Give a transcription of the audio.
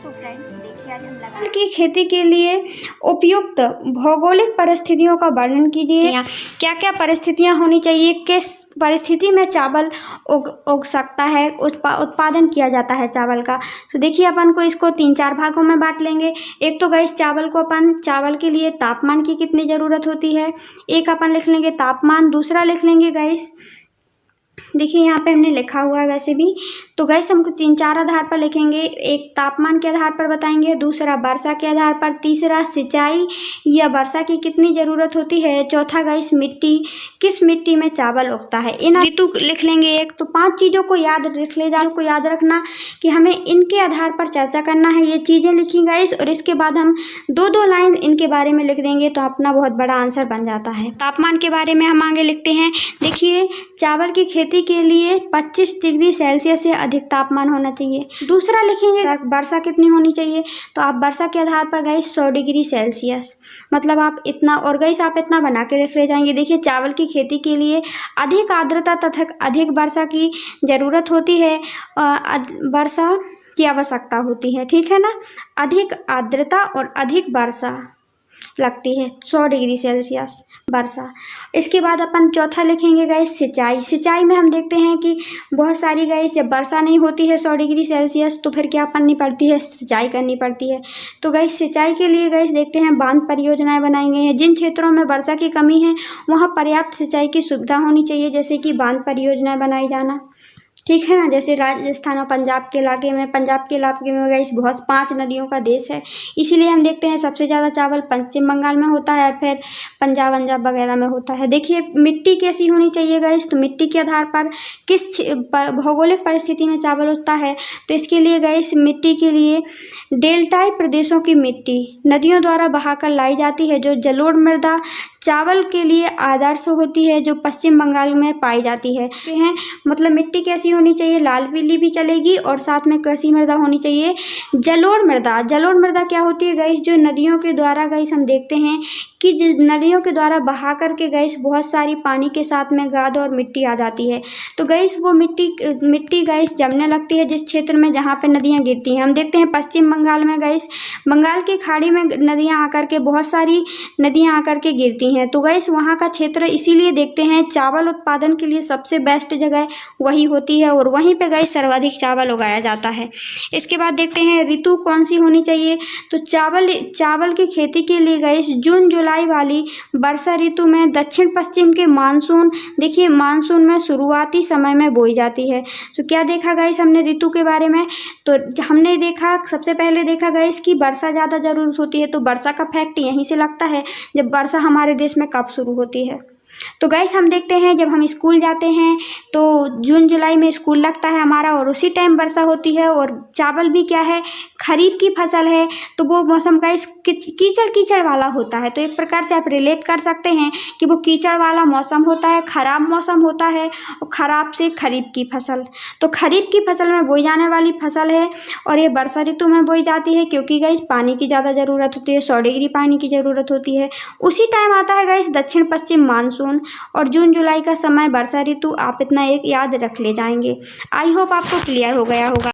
So friends देखिए आज हम चावल की खेती के लिए उपयुक्त भौगोलिक परिस्थितियों का वर्णन कीजिए। क्या क्या परिस्थितियां होनी चाहिए, किस परिस्थिति में चावल उग सकता है, उत्पादन किया जाता है चावल का। तो देखिए अपन को इसको 3-4 भागों में बांट लेंगे। एक तो गाइस चावल को अपन चावल के लिए तापमान की कितनी ज़रूरत होती है, एक अपन लिख लेंगे तापमान। दूसरा लिख लेंगे गाइस, देखिए यहाँ पे हमने लिखा हुआ है वैसे भी, तो गाइस हमको 3-4 आधार पर लिखेंगे। एक तापमान के आधार पर बताएंगे, दूसरा वर्षा के आधार पर, तीसरा सिंचाई या वर्षा की कितनी ज़रूरत होती है, चौथा गाइस मिट्टी, किस मिट्टी में चावल उगता है। इन ऋतु लिख लेंगे एक। तो 5 चीज़ों को याद रख ले जाओ, को याद रखना कि हमें इनके आधार पर चर्चा करना है। ये चीज़ें लिखी गाइस और इसके बाद हम 2-2 लाइन इनके बारे में लिख देंगे तो अपना बहुत बड़ा आंसर बन जाता है। तापमान के बारे में हम आगे लिखते हैं। देखिए चावल की खेती के लिए 25 डिग्री सेल्सियस से अधिक तापमान होना चाहिए। दूसरा लिखेंगे वर्षा कितनी होनी चाहिए, तो आप वर्षा के आधार पर गाइस 100 डिग्री सेल्सियस, मतलब आप इतना, और गाइस आप इतना बना के लिख ले जाएंगे। देखिए चावल की खेती के लिए अधिक आर्द्रता तथा अधिक वर्षा की ज़रूरत होती है, वर्षा की आवश्यकता होती है, ठीक है ना। अधिक आर्द्रता और अधिक वर्षा लगती है, 100 डिग्री सेल्सियस वर्षा। इसके बाद अपन चौथा लिखेंगे गाइस सिंचाई। सिंचाई में हम देखते हैं कि बहुत सारी गाइस जब वर्षा नहीं होती है 100 डिग्री सेल्सियस तो फिर क्या करनी पड़ती है, सिंचाई करनी पड़ती है। तो गाइस सिंचाई के लिए गाइस देखते हैं बांध परियोजनाएं बनाई गई हैं। जिन क्षेत्रों में वर्षा की कमी है वहाँ पर्याप्त सिंचाई की सुविधा होनी चाहिए, जैसे कि बांध परियोजनाएं बनाई जाना, ठीक है ना। जैसे राजस्थान और पंजाब के इलाके में गाइस बहुत 5 नदियों का देश है, इसीलिए हम देखते हैं सबसे ज़्यादा चावल पश्चिम बंगाल में होता है, फिर पंजाब वगैरह में होता है। देखिए मिट्टी कैसी होनी चाहिए गाइस, तो मिट्टी के आधार पर किस भौगोलिक परिस्थिति में चावल उगता है, तो इसके लिए गाइस मिट्टी के लिए डेल्टाई प्रदेशों की मिट्टी नदियों द्वारा बहाकर लाई जाती है, जो जलोढ़ मृदा चावल के लिए आदर्श होती है, जो पश्चिम बंगाल में पाई जाती है। मतलब मिट्टी कैसी होनी चाहिए, लाल पीली भी चलेगी और साथ में कैसी मृदा होनी चाहिए, जलोढ़ मृदा। जलोढ़ मृदा क्या होती है गाइस, जो नदियों के द्वारा गाइस हम देखते हैं कि नदियों के द्वारा बहा करके गाइस बहुत सारी पानी के साथ में गाद और मिट्टी आ जाती है। तो गाइस वो मिट्टी गाइस जमने लगती है जिस क्षेत्र में जहाँ पे नदियाँ गिरती हैं। हम देखते हैं पश्चिम बंगाल में गाइस बंगाल की खाड़ी में नदियाँ आकर के, बहुत सारी नदियाँ आकर के गिरती हैं। तो गाइस वहाँ का क्षेत्र इसीलिए देखते हैं चावल उत्पादन के लिए सबसे बेस्ट जगह वही होती है और वहीं पे गाइस सर्वाधिक चावल उगाया जाता है। इसके बाद देखते हैं ऋतु कौन सी होनी चाहिए, तो चावल की खेती के लिए गाइस जून जुलाई वाली वर्षा ऋतु में दक्षिण पश्चिम के मानसून, देखिए मानसून में शुरुआती समय में बोई जाती है। तो क्या देखा गाइस हमने ऋतु के बारे में, तो हमने देखा सबसे पहले देखा गाइस कि वर्षा ज़्यादा जरूरत होती है, तो वर्षा का फैक्ट यहीं से लगता है जब वर्षा हमारे देश में कब शुरू होती है। तो गाइस हम देखते हैं जब हम स्कूल जाते हैं तो जून जुलाई में स्कूल लगता है हमारा और उसी टाइम वर्षा होती है। और चावल भी क्या है, खरीफ की फसल है, तो वो मौसम गाइस कीचड़ वाला होता है। तो एक प्रकार से आप रिलेट कर सकते हैं कि वो कीचड़ वाला मौसम होता है, ख़राब मौसम होता है, और ख़राब से खरीफ की फसल। तो खरीफ की फसल में बोई जाने वाली फसल है और ये वर्षा ऋतु में बोई जाती है क्योंकि गाइस पानी की ज़्यादा ज़रूरत होती है, 100 डिग्री पानी की ज़रूरत होती है। उसी टाइम आता है गाइस दक्षिण पश्चिम मानसून और जून जुलाई का समय वर्षा ऋतु। आप इतना एक याद रख ले जाएंगे। आई होप आपको क्लियर हो गया होगा।